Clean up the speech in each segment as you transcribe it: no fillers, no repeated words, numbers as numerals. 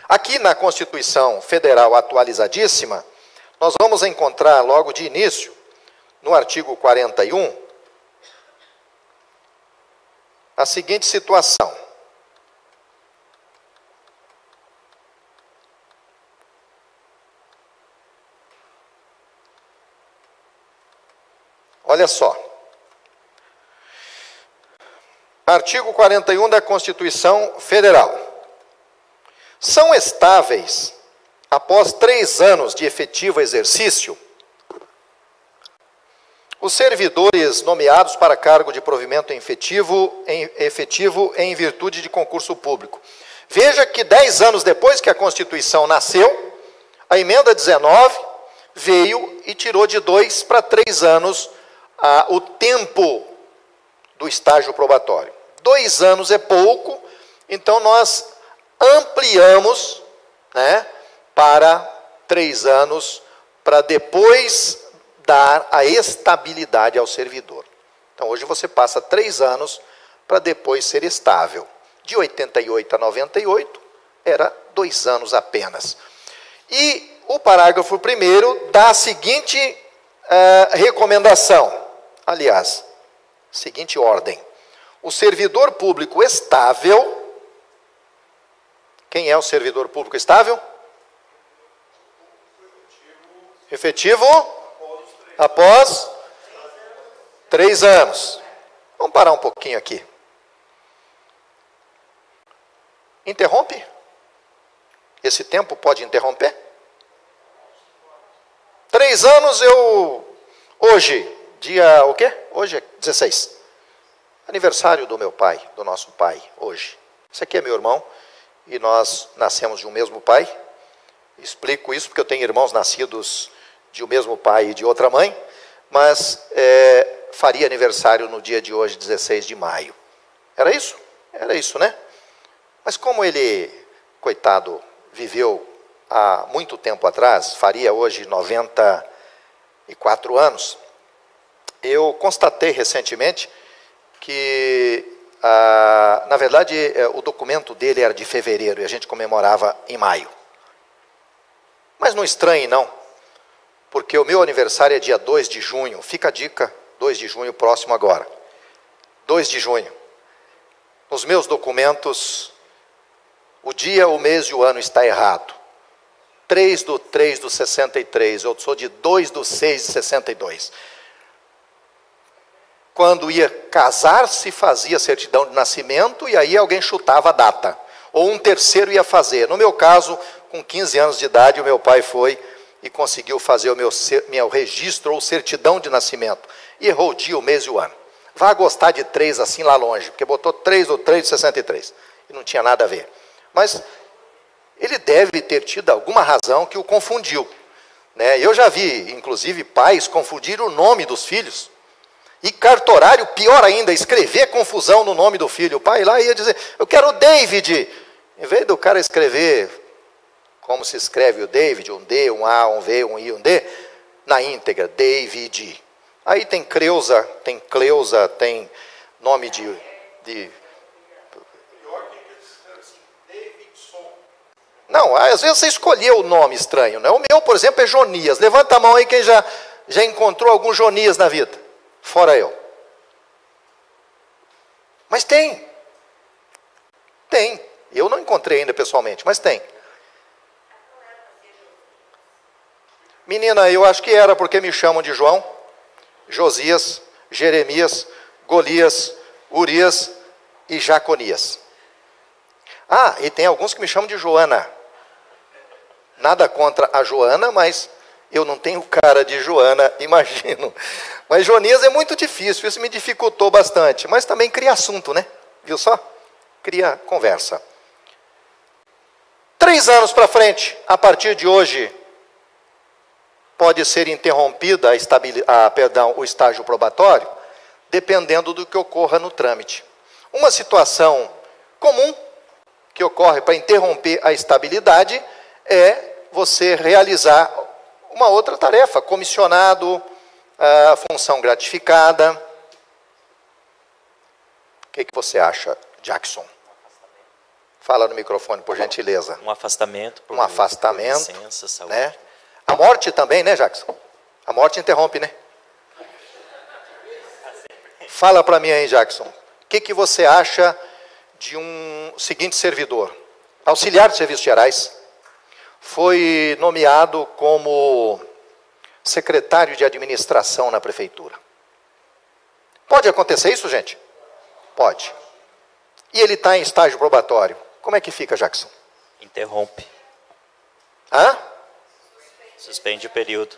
Aqui na Constituição Federal atualizadíssima, nós vamos encontrar logo de início, no artigo 41, a seguinte situação. Olha só. Artigo 41 da Constituição Federal. São estáveis, após 3 anos de efetivo exercício, os servidores nomeados para cargo de provimento efetivo em virtude de concurso público. Veja que 10 anos depois que a Constituição nasceu, a emenda 19 veio e tirou de 2 para 3 anos o tempo do estágio probatório. 2 anos é pouco, então nós ampliamos, né, para 3 anos, para depois dar a estabilidade ao servidor. Então hoje você passa 3 anos para depois ser estável. De 88 a 98 era 2 anos apenas. E o parágrafo 1º dá a seguinte recomendação, aliás, seguinte ordem. O servidor público estável, quem é o servidor público estável? Efetivo após 3 anos. Vamos parar um pouquinho aqui. Interrompe? Esse tempo pode interromper? 3 anos hoje, dia o quê? Hoje é 16. Aniversário do meu pai, do nosso pai, hoje. Esse aqui é meu irmão e nós nascemos de um mesmo pai. Explico isso porque eu tenho irmãos nascidos de um mesmo pai e de outra mãe, mas faria aniversário no dia de hoje, 16 de maio. Era isso? Era isso, né? Mas como ele, coitado, viveu há muito tempo atrás, faria hoje 94 anos, eu constatei recentemente que, na verdade, o documento dele era de fevereiro e a gente comemorava em maio. Mas não estranhe, não, porque o meu aniversário é dia 2 de junho. Fica a dica, 2 de junho próximo agora. 2 de junho. Nos meus documentos, o dia, o mês e o ano está errado. 3/3 de 63, eu sou de 2/6 de 62. Quando ia casar, se fazia certidão de nascimento e aí alguém chutava a data. Ou um terceiro ia fazer. No meu caso, com 15 anos de idade, o meu pai foi e conseguiu fazer o meu registro ou certidão de nascimento. E errou o dia, o mês e o ano. Vá gostar de 3 assim lá longe, porque botou 3/3 de 63. E não tinha nada a ver. Mas ele deve ter tido alguma razão que o confundiu, né? Eu já vi, inclusive, pais confundir o nome dos filhos. E cartorário, pior ainda, escrever confusão no nome do filho. O pai lá ia dizer, eu quero o David. Em vez do cara escrever como se escreve o David, um D, um A, um V, um I, um D, na íntegra, David. Aí tem Creuza, tem nome de Não, às vezes você escolheu o nome estranho, né? O meu, por exemplo, é Jonias. Levanta a mão aí quem já encontrou algum Jonias na vida. Fora eu. Mas tem. Tem. Eu não encontrei ainda pessoalmente, mas tem. Menina, eu acho que era porque me chamam de João, Josias, Jeremias, Golias, Urias e Jaconias. Ah, e tem alguns que me chamam de Joana. Nada contra a Joana, mas eu não tenho cara de Joana, imagino. Mas Jonias é muito difícil, isso me dificultou bastante. Mas também cria assunto, né? Viu só? Cria conversa. 3 anos para frente, a partir de hoje, pode ser interrompida o estágio probatório, dependendo do que ocorra no trâmite. Uma situação comum que ocorre para interromper a estabilidade é você realizar uma outra tarefa, comissionado, função gratificada. O que você acha, Jackson? Fala no microfone, por gentileza. Um afastamento. Um afastamento. Por licença, saúde. Né? A morte também, né, Jackson? A morte interrompe, né? Fala para mim aí, Jackson. O que você acha de um seguinte servidor? Auxiliar de Serviços Gerais. Foi nomeado como secretário de administração na prefeitura. Pode acontecer isso, gente? Pode. E ele está em estágio probatório. Como é que fica, Jackson? Interrompe. Hã? Suspende o período.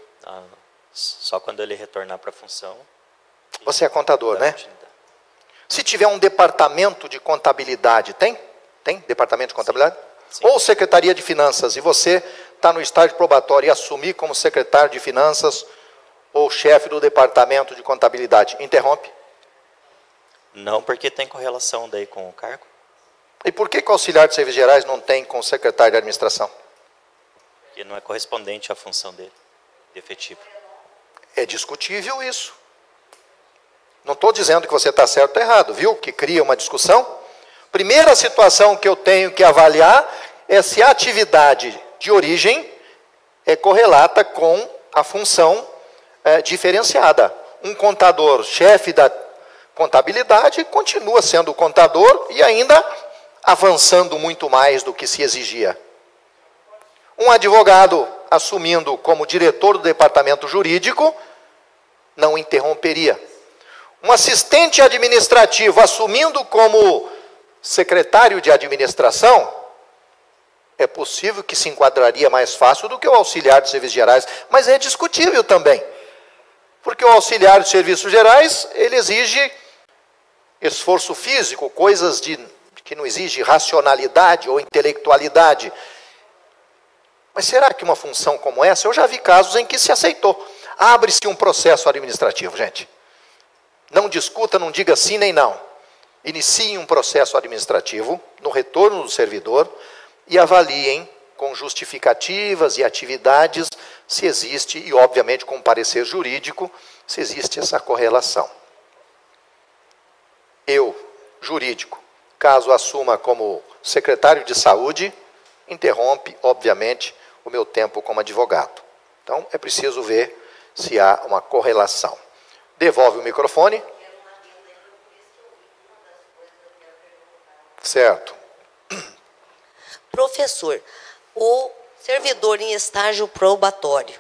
Só quando ele retornar para a função. Você é contador, né? Se tiver um departamento de contabilidade, tem? Tem departamento de contabilidade? Sim. Ou Secretaria de Finanças, e você está no estágio probatório e assumir como secretário de Finanças ou chefe do departamento de contabilidade, interrompe? Não, porque tem correlação daí com o cargo. E por que o auxiliar de serviços gerais não tem com o secretário de administração? Porque não é correspondente à função dele, de efetivo. É discutível isso. Não estou dizendo que você está certo ou errado, viu? Que cria uma discussão. Primeira situação que eu tenho que avaliar é se a atividade de origem é correlata com a função diferenciada. Um contador, chefe da contabilidade, continua sendo contador e ainda avançando muito mais do que se exigia. Um advogado assumindo como diretor do departamento jurídico não interromperia. Um assistente administrativo assumindo como secretário de administração, é possível que se enquadraria mais fácil do que o auxiliar de serviços gerais, mas é discutível também. Porque o auxiliar de serviços gerais, ele exige esforço físico, coisas que não exige racionalidade ou intelectualidade. Mas será que uma função como essa, eu já vi casos em que se aceitou. Abre-se um processo administrativo, gente. Não discuta, não diga sim nem não. Iniciem um processo administrativo no retorno do servidor e avaliem com justificativas e atividades se existe, e obviamente com parecer jurídico, se existe essa correlação. Eu, jurídico, caso assuma como secretário de saúde, interrompe, obviamente, o meu tempo como advogado. Então, é preciso ver se há uma correlação. Devolve o microfone. Certo. Professor, o servidor em estágio probatório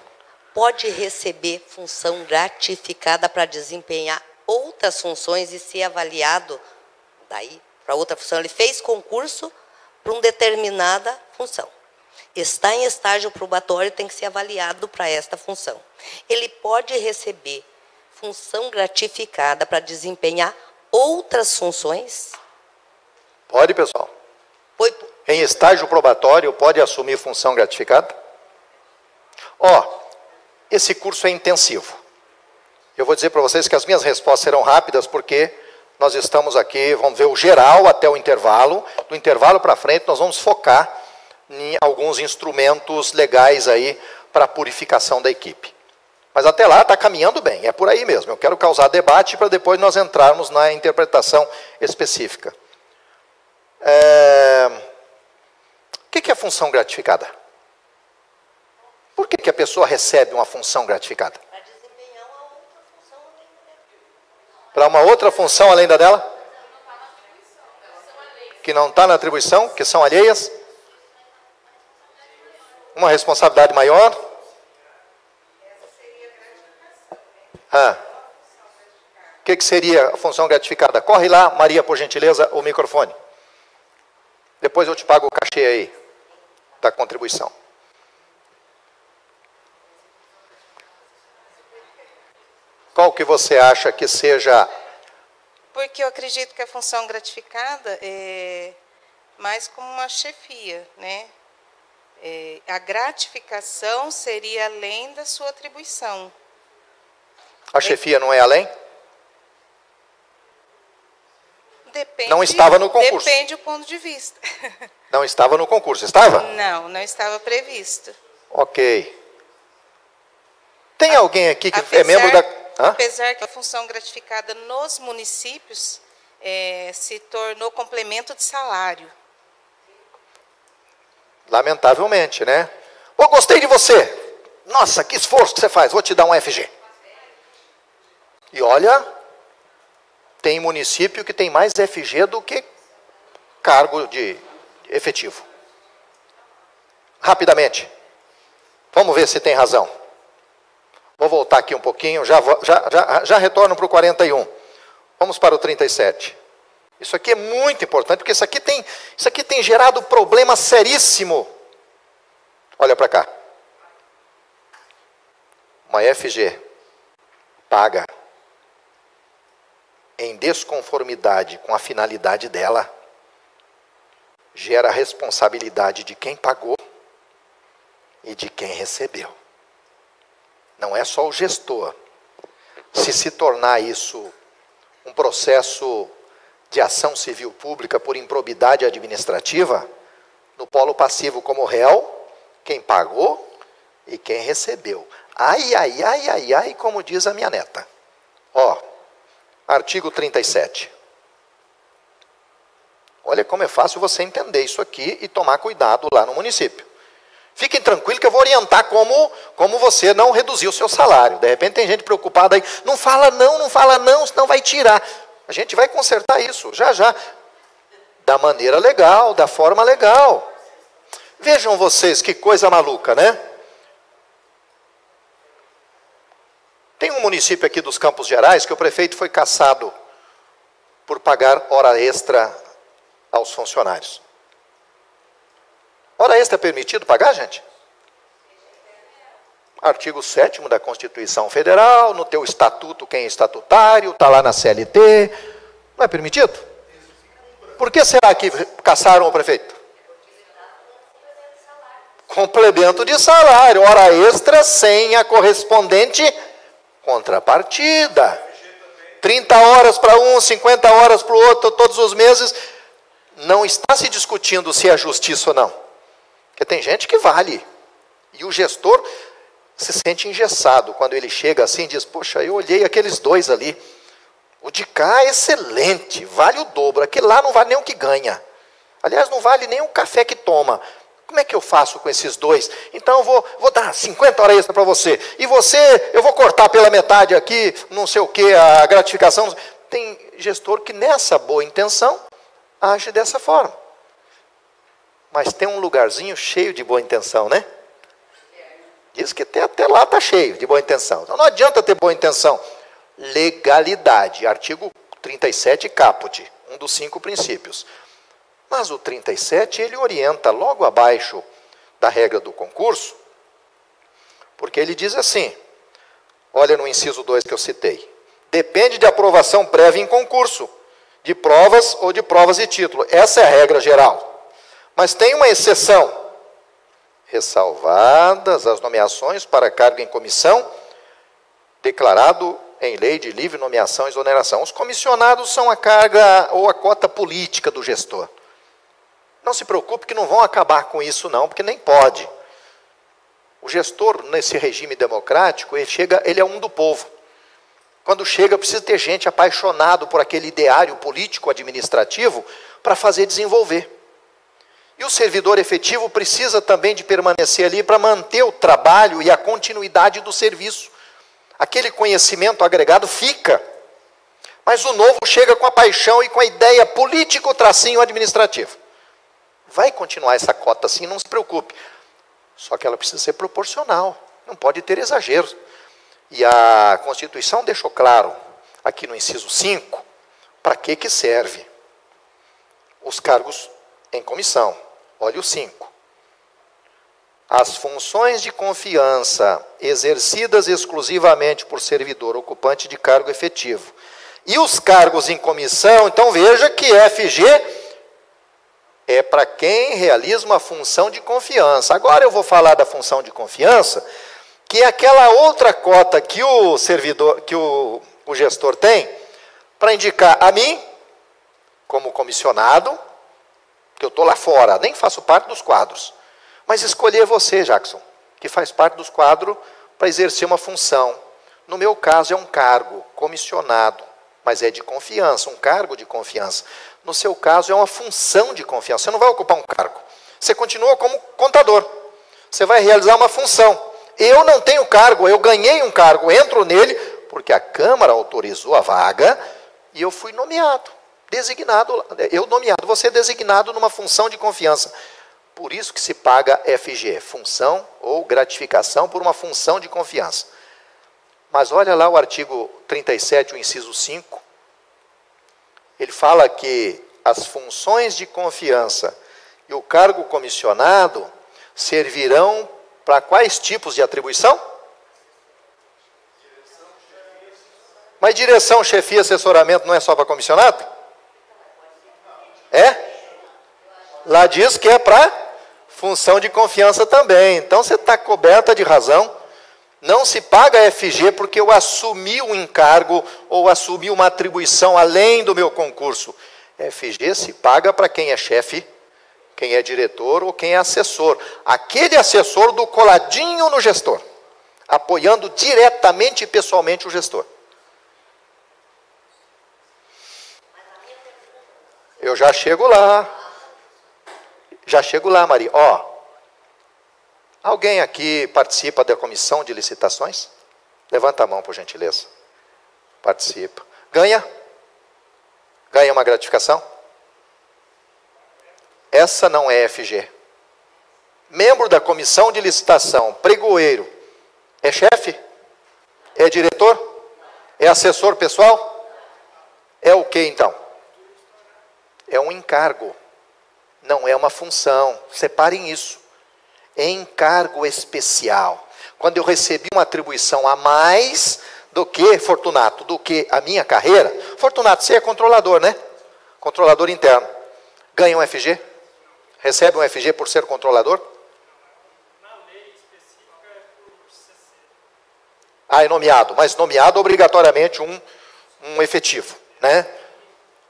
pode receber função gratificada para desempenhar outras funções e ser avaliado daí para outra função? Ele fez concurso para uma determinada função. Está em estágio probatório, tem que ser avaliado para esta função. Ele pode receber função gratificada para desempenhar outras funções? Pode, pessoal. Em estágio probatório, pode assumir função gratificada? Esse curso é intensivo. Eu vou dizer para vocês que as minhas respostas serão rápidas, porque nós estamos aqui, vamos ver o geral até o intervalo. Do intervalo para frente, nós vamos focar em alguns instrumentos legais aí para a purificação da equipe. Mas até lá está caminhando bem, é por aí mesmo. Eu quero causar debate para depois nós entrarmos na interpretação específica. O que é função gratificada? Por que a pessoa recebe uma função gratificada? Para desempenhar uma outra função além da dela. Para uma outra função além da dela? Que não está na atribuição, que são alheias? Uma responsabilidade maior? O que seria a função gratificada? Corre lá, Maria, por gentileza, o microfone. Depois eu te pago o cachê aí, da contribuição. Qual que você acha que seja? Porque eu acredito que a função gratificada é mais como uma chefia, né? A gratificação seria além da sua atribuição. A chefia não é além? Depende, não estava no concurso. Depende do ponto de vista. Não estava no concurso, estava? Não, não estava previsto. Ok. Tem alguém aqui que é membro da... Apesar que a função gratificada nos municípios se tornou complemento de salário. Lamentavelmente, né? Ô, gostei de você. Nossa, que esforço que você faz. Vou te dar um FG. E olha, tem município que tem mais FG do que cargo de efetivo. Rapidamente. Vamos ver se tem razão. Vou voltar aqui um pouquinho, já retorno para o 41. Vamos para o 37. Isso aqui é muito importante, porque isso aqui tem gerado problema seríssimo. Olha para cá. Uma FG paga em desconformidade com a finalidade dela, gera responsabilidade de quem pagou e de quem recebeu. Não é só o gestor. Se tornar isso um processo de ação civil pública por improbidade administrativa, no polo passivo como réu, quem pagou e quem recebeu. Ai, ai, ai, ai, ai, como diz a minha neta. Ó, artigo 37. Olha como é fácil você entender isso aqui e tomar cuidado lá no município. Fiquem tranquilos que eu vou orientar como você não reduzir o seu salário. De repente tem gente preocupada aí, não fala não, senão vai tirar. A gente vai consertar isso, já. Da maneira legal, da forma legal. Vejam vocês que coisa maluca, né? Tem um município aqui dos Campos Gerais que o prefeito foi cassado por pagar hora extra aos funcionários. Hora extra é permitido pagar, gente? Artigo 7º da Constituição Federal, no teu estatuto, quem é estatutário, está lá na CLT. Não é permitido? Por que será que cassaram o prefeito? Complemento de salário, hora extra sem a correspondente contrapartida. 30 horas para um, 50 horas para o outro, todos os meses. Não está se discutindo se é justiça ou não. Porque tem gente que vale. E o gestor se sente engessado quando ele chega assim e diz, poxa, eu olhei aqueles dois ali. O de cá é excelente, vale o dobro. Aquele lá não vale nem o que ganha. Aliás, não vale nem o café que toma. Como é que eu faço com esses dois? Então eu vou dar 50 horas extra para você. E você, eu vou cortar pela metade aqui, não sei o que, a gratificação. Tem gestor que nessa boa intenção age dessa forma. Mas tem um lugarzinho cheio de boa intenção, né? Diz que até lá está cheio de boa intenção. Então não adianta ter boa intenção. Legalidade, artigo 37 caput, um dos 5 princípios. Mas o 37, ele orienta logo abaixo da regra do concurso, porque ele diz assim, olha no inciso 2 que eu citei, depende de aprovação prévia em concurso, de provas ou de provas e título. Essa é a regra geral. Mas tem uma exceção, ressalvadas as nomeações para cargo em comissão, declarado em lei de livre nomeação e exoneração. Os comissionados são a carga ou a cota política do gestor. Não se preocupe que não vão acabar com isso não, porque nem pode. O gestor, nesse regime democrático, ele é um do povo. Quando chega, precisa ter gente apaixonado por aquele ideário político-administrativo para fazer desenvolver. E o servidor efetivo precisa também de permanecer ali para manter o trabalho e a continuidade do serviço. Aquele conhecimento agregado fica. Mas o novo chega com a paixão e com a ideia político-administrativa. Vai continuar essa cota assim, não se preocupe. Só que ela precisa ser proporcional, não pode ter exageros. E a Constituição deixou claro, aqui no inciso 5, para que serve os cargos em comissão. Olha o 5. As funções de confiança exercidas exclusivamente por servidor ocupante de cargo efetivo. E os cargos em comissão, então veja que FG é para quem realiza uma função de confiança. Agora eu vou falar da função de confiança, que é aquela outra cota que o servidor, que o gestor tem, para indicar a mim, como comissionado, que eu estou lá fora, nem faço parte dos quadros, mas escolher você, Jackson, que faz parte dos quadros para exercer uma função. No meu caso é um cargo comissionado, mas é de confiança, um cargo de confiança. No seu caso é uma função de confiança, você não vai ocupar um cargo. Você continua como contador. Você vai realizar uma função. Eu não tenho cargo, eu ganhei um cargo, entro nele, porque a Câmara autorizou a vaga e eu fui nomeado, designado. Eu nomeado, você é designado numa função de confiança. Por isso que se paga FG, função ou gratificação por uma função de confiança. Mas olha lá o artigo 37, o inciso 5. Ele fala que as funções de confiança e o cargo comissionado servirão para quais tipos de atribuição? Mas direção, chefia, assessoramento não é só para comissionado? É? Lá diz que é para função de confiança também. Então você está coberta de razão. Não se paga FG porque eu assumi um encargo ou assumi uma atribuição além do meu concurso. FG se paga para quem é chefe, quem é diretor ou quem é assessor. Aquele assessor do coladinho no gestor, apoiando diretamente e pessoalmente o gestor. Eu já chego lá. Já chego lá, Maria. Ó, alguém aqui participa da comissão de licitações? Levanta a mão, por gentileza. Participa. Ganha? Ganha uma gratificação? Essa não é FG. Membro da comissão de licitação, pregoeiro, é chefe? É diretor? É assessor pessoal? É o que então? É um encargo. Não é uma função. Separem isso. É encargo especial. Quando eu recebi uma atribuição a mais do que, Fortunato, do que a minha carreira. Fortunato, você é controlador, né? Controlador interno. Ganha um FG? Recebe um FG por ser controlador? Na lei específica é por CC. Ah, é nomeado. Mas nomeado obrigatoriamente um efetivo, né?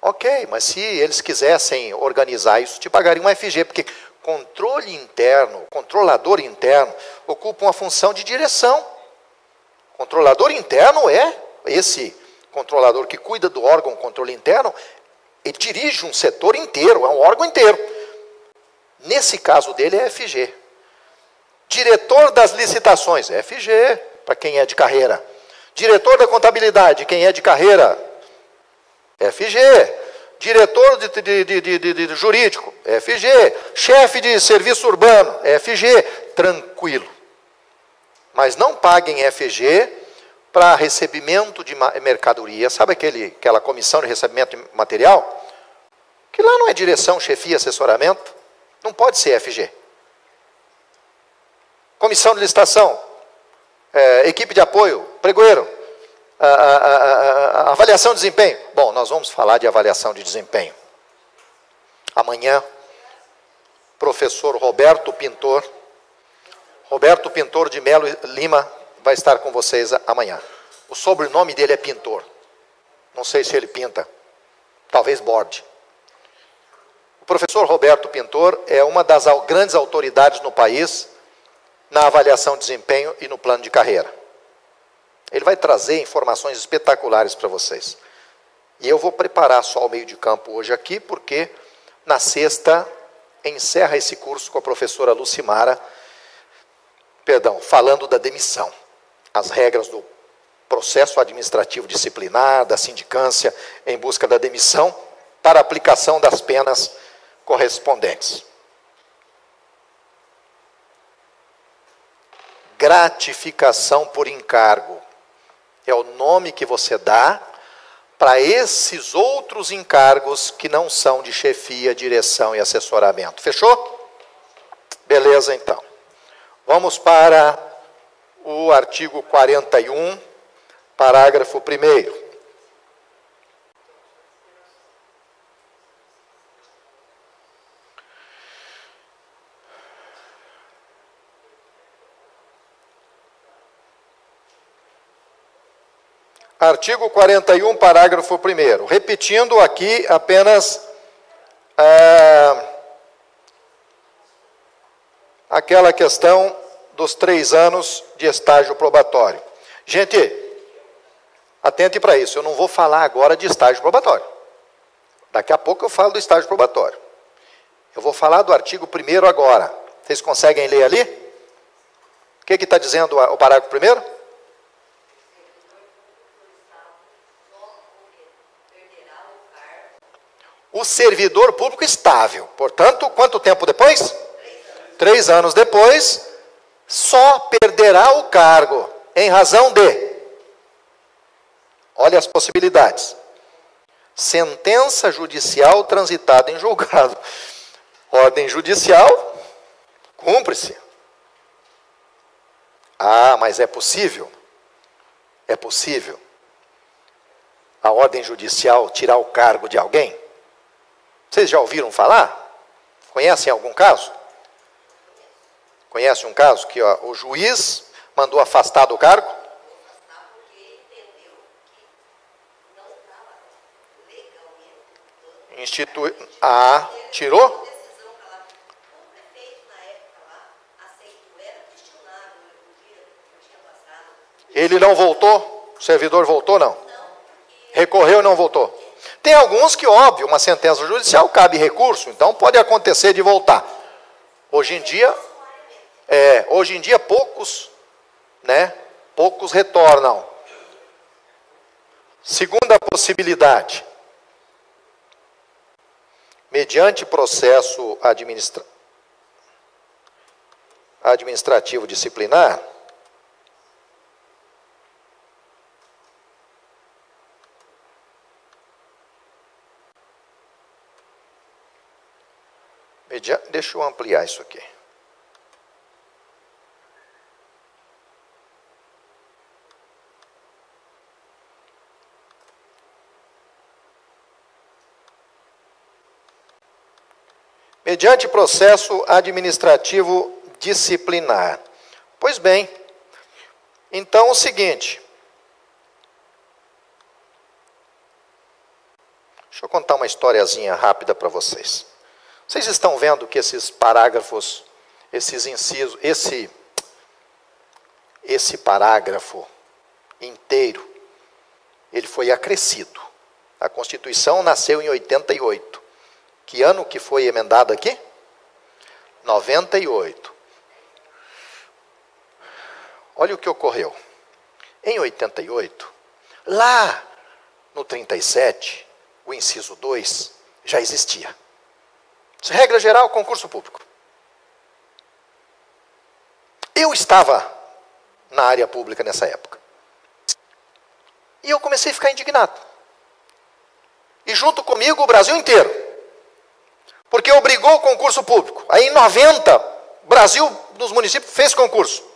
Ok, mas se eles quisessem organizar isso, te pagariam um FG, porque controle interno, controlador interno, ocupa uma função de direção. Controlador interno é esse controlador que cuida do órgão controle interno, ele dirige um setor inteiro, é um órgão inteiro. Nesse caso dele é FG. Diretor das licitações, FG, para quem é de carreira. Diretor da contabilidade, quem é de carreira, FG. Diretor de jurídico, FG. Chefe de serviço urbano, FG. Tranquilo. Mas não paguem FG para recebimento de mercadoria. Sabe aquela comissão de recebimento de material? Que lá não é direção, chefia, assessoramento. Não pode ser FG. Comissão de licitação, equipe de apoio, pregoeiro, avaliação de desempenho. Bom, nós vamos falar de avaliação de desempenho. Amanhã, professor Roberto Pintor de Melo Lima vai estar com vocês amanhã. O sobrenome dele é Pintor. Não sei se ele pinta. Talvez borde. O professor Roberto Pintor é uma das grandes autoridades no país na avaliação de desempenho e no plano de carreira. Ele vai trazer informações espetaculares para vocês. E eu vou preparar só o meio de campo hoje aqui, porque na sexta encerra esse curso com a professora Lucimara, falando da demissão. As regras do processo administrativo disciplinar, da sindicância em busca da demissão, para aplicação das penas correspondentes. Gratificação por encargo é o nome que você dá para esses outros encargos que não são de chefia, direção e assessoramento. Fechou? Beleza, então. Vamos para o artigo 41, parágrafo 1º. Artigo 41, parágrafo 1º. Repetindo aqui apenas aquela questão dos 3 anos de estágio probatório. Gente, atente para isso. Eu não vou falar agora de estágio probatório. Daqui a pouco eu falo do estágio probatório. Eu vou falar do artigo 1º agora. Vocês conseguem ler ali? O que está dizendo o parágrafo 1º? O servidor público estável. Portanto, quanto tempo depois? 3 anos depois, só perderá o cargo em razão de... Olha as possibilidades. Sentença judicial transitada em julgado. Ordem judicial, cumpre-se. Ah, mas é possível? É possível a ordem judicial tirar o cargo de alguém? Vocês já ouviram falar? Conhecem algum caso? Conhece um caso que o juiz mandou afastar do cargo? Tirou? Ele não voltou? O servidor voltou, não? Recorreu e não voltou? Tem alguns que, óbvio, uma sentença judicial cabe recurso, então pode acontecer de voltar. Hoje em dia poucos, poucos retornam. Segunda possibilidade. Mediante processo administrativo disciplinar, deixa eu ampliar isso aqui. Mediante processo administrativo disciplinar. Pois bem, então o seguinte. Deixa eu contar uma historiazinha rápida para vocês. Vocês estão vendo que esses parágrafos, esses incisos, esse parágrafo inteiro, ele foi acrescido. A Constituição nasceu em 88. Que ano que foi emendado aqui? 98. Olha o que ocorreu. Em 88, lá no 37, o inciso 2 já existia. Regra geral, concurso público. Eu estava na área pública nessa época. E eu comecei a ficar indignado. E junto comigo o Brasil inteiro. Porque obrigou o concurso público. Aí em 90, o Brasil, nos municípios, fez concurso.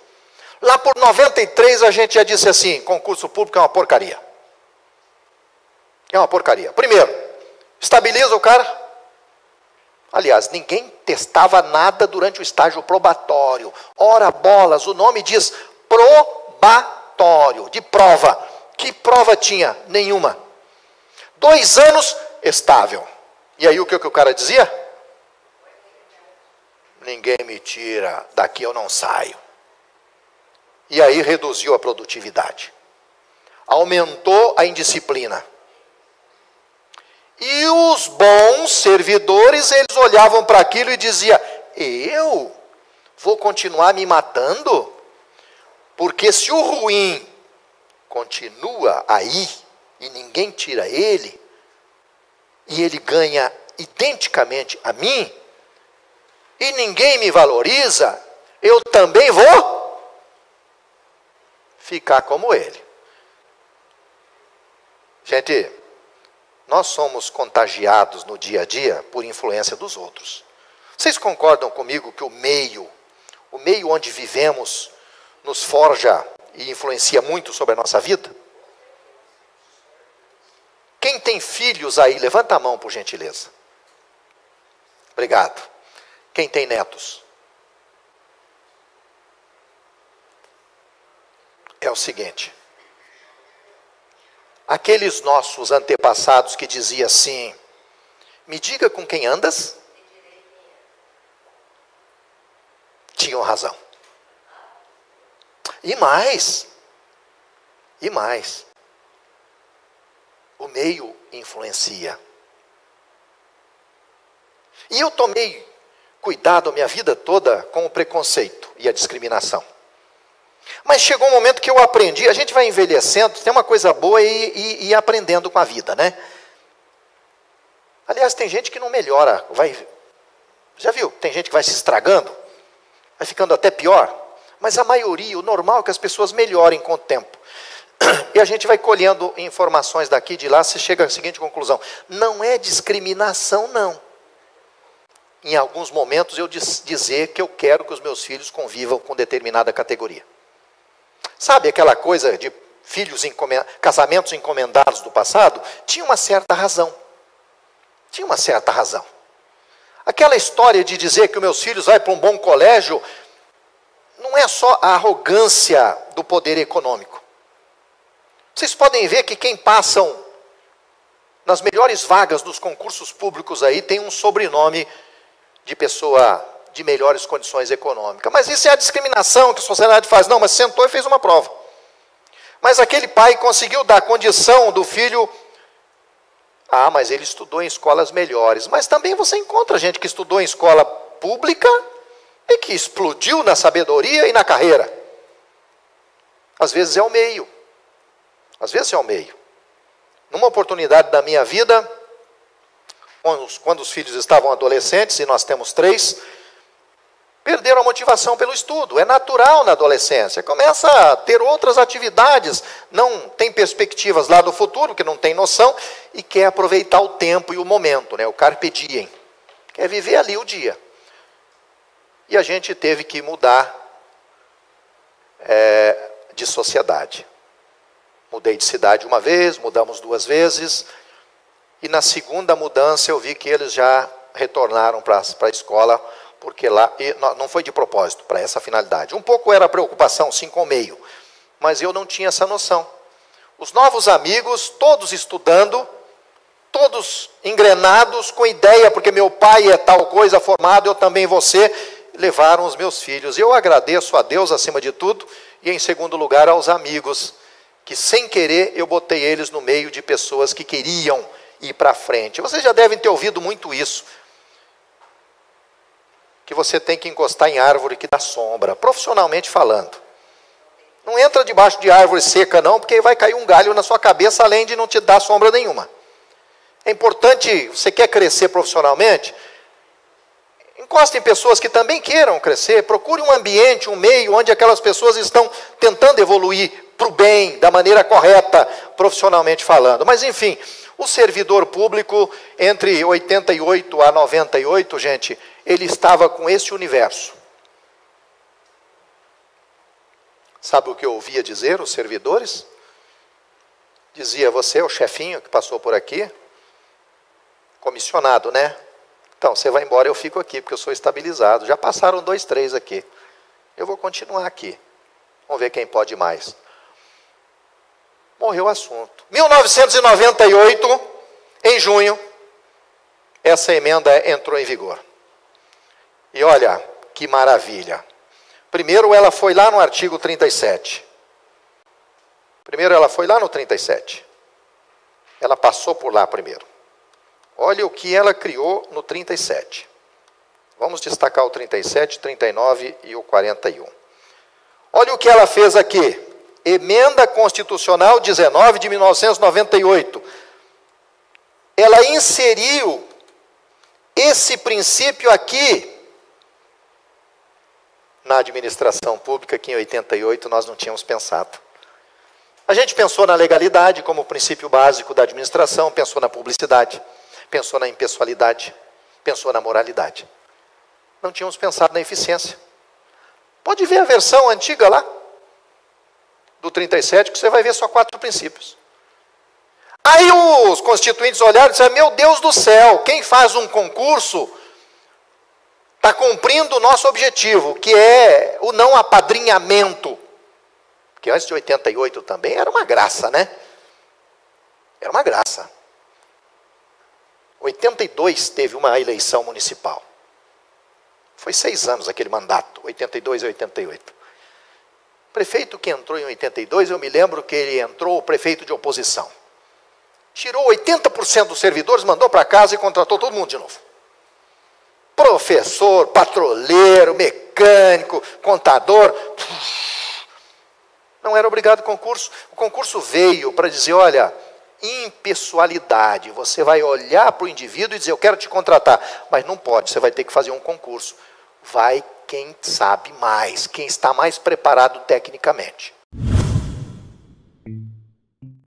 Lá por 93 a gente já disse assim, concurso público é uma porcaria. É uma porcaria. Primeiro, estabiliza o cara. Aliás, ninguém testava nada durante o estágio probatório. Ora bolas, o nome diz probatório, de prova. Que prova tinha? Nenhuma. 2 anos, estável. E aí o que o cara dizia? Ninguém me tira, daqui eu não saio. E aí reduziu a produtividade. Aumentou a indisciplina. E os bons servidores, eles olhavam para aquilo e diziam, eu vou continuar me matando? Porque se o ruim continua aí, e ninguém tira ele, e ele ganha identicamente a mim, e ninguém me valoriza, eu também vou ficar como ele. Gente, nós somos contagiados no dia a dia por influência dos outros. Vocês concordam comigo que o meio onde vivemos, nos forja e influencia muito sobre a nossa vida? Quem tem filhos aí, levanta a mão por gentileza. Obrigado. Quem tem netos? É o seguinte. Aqueles nossos antepassados que diziam assim, me diga com quem andas? Tinham razão. E mais, o meio influencia. E eu tomei cuidado a minha vida toda com o preconceito e a discriminação. Mas chegou um momento que eu aprendi, a gente vai envelhecendo, tem uma coisa boa e ir aprendendo com a vida, né? Aliás, tem gente que não melhora, já viu? Tem gente que vai se estragando, vai ficando até pior. Mas a maioria, o normal é que as pessoas melhorem com o tempo. E a gente vai colhendo informações daqui e de lá, se chega à seguinte conclusão: não é discriminação, não. Em alguns momentos eu dizer que eu quero que os meus filhos convivam com determinada categoria. Sabe aquela coisa de casamentos encomendados do passado? Tinha uma certa razão. Tinha uma certa razão. Aquela história de dizer que os meus filhos vão para um bom colégio, não é só a arrogância do poder econômico. Vocês podem ver que quem passam nas melhores vagas dos concursos públicos aí tem um sobrenome de pessoa de melhores condições econômicas. Mas isso é a discriminação que a sociedade faz. Não, mas sentou e fez uma prova. Mas aquele pai conseguiu dar condição do filho. Ah, mas ele estudou em escolas melhores. Mas também você encontra gente que estudou em escola pública e que explodiu na sabedoria e na carreira. Às vezes é o meio. Às vezes é o meio. Numa oportunidade da minha vida, quando os filhos estavam adolescentes, e nós temos 3, perderam a motivação pelo estudo. É natural na adolescência. Começa a ter outras atividades, não tem perspectivas lá do futuro, que não tem noção, e quer aproveitar o tempo e o momento, né? O carpe diem. Quer viver ali o dia. E a gente teve que mudar de sociedade. Mudei de cidade uma vez, mudamos 2 vezes, e na segunda mudança eu vi que eles já retornaram para a escola, porque lá, e não foi de propósito, para essa finalidade. Um pouco era preocupação, sim, com o meio, mas eu não tinha essa noção. Os novos amigos, todos estudando, todos engrenados, com ideia, porque meu pai é tal coisa formado, eu também vou ser, levaram os meus filhos. Eu agradeço a Deus acima de tudo, e em segundo lugar aos amigos, que sem querer eu botei eles no meio de pessoas que queriam ir para frente. Vocês já devem ter ouvido muito isso, que você tem que encostar em árvore que dá sombra, profissionalmente falando. Não entra debaixo de árvore seca não, porque vai cair um galho na sua cabeça, além de não te dar sombra nenhuma. É importante, você quer crescer profissionalmente, encoste em pessoas que também queiram crescer, procure um ambiente, um meio, onde aquelas pessoas estão tentando evoluir para o bem, da maneira correta, profissionalmente falando. Mas enfim, o servidor público, entre 88 a 98, gente, ele estava com esse universo. Sabe o que eu ouvia dizer, os servidores? Dizia: você é o chefinho que passou por aqui? Comissionado, né? Então, você vai embora, eu fico aqui, porque eu sou estabilizado. Já passaram 2, 3 aqui. Eu vou continuar aqui. Vamos ver quem pode mais. Morreu o assunto. 1998, em junho, essa emenda entrou em vigor. E olha, que maravilha. Primeiro ela foi lá no artigo 37. Primeiro ela foi lá no 37. Ela passou por lá primeiro. Olha o que ela criou no 37. Vamos destacar o 37, 39 e o 41. Olha o que ela fez aqui. Emenda Constitucional 19 de 1998. Ela inseriu esse princípio aqui na administração pública, que em 88 nós não tínhamos pensado. A gente pensou na legalidade como princípio básico da administração, pensou na publicidade, pensou na impessoalidade, pensou na moralidade. Não tínhamos pensado na eficiência. Pode ver a versão antiga lá, do 37, que você vai ver só 4 princípios. Aí os constituintes olharam e disseram: meu Deus do céu, quem faz um concurso está cumprindo o nosso objetivo, que é o não apadrinhamento. Que antes de 88 também era uma graça, né? Era uma graça. 82 teve uma eleição municipal. Foi 6 anos aquele mandato, 82 e 88. O prefeito que entrou em 82, eu me lembro que ele entrou o prefeito de oposição. Tirou 80% dos servidores, mandou para casa e contratou todo mundo de novo. Professor, patrulheiro, mecânico, contador, não era obrigado concurso. O concurso veio para dizer, olha, impessoalidade, você vai olhar para o indivíduo e dizer, eu quero te contratar, mas não pode, você vai ter que fazer um concurso. Vai quem sabe mais, quem está mais preparado tecnicamente.